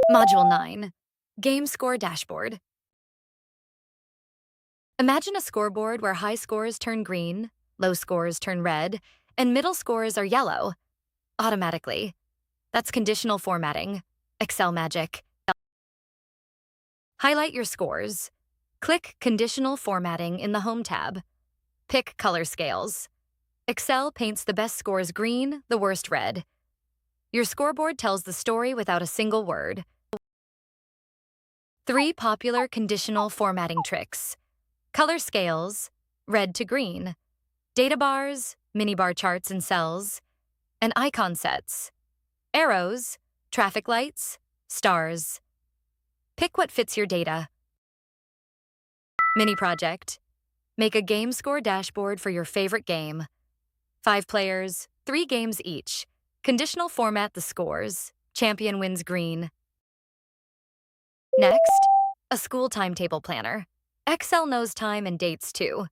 Module 9. Game Score Dashboard. Imagine a scoreboard where high scores turn green, low scores turn red, and middle scores are yellow. Automatically. That's conditional formatting. Excel magic. Highlight your scores. Click Conditional Formatting in the Home tab. Pick Color Scales. Excel paints the best scores green, the worst red. Your scoreboard tells the story without a single word. 3 popular conditional formatting tricks. Color scales, red to green. Data bars, mini bar charts and cells. And icon sets. Arrows, traffic lights, stars. Pick what fits your data. Mini project. Make a game score dashboard for your favorite game. 5 players, 3 games each. Conditional format the scores. Champion wins green. Next, a school timetable planner. Excel knows time and dates too.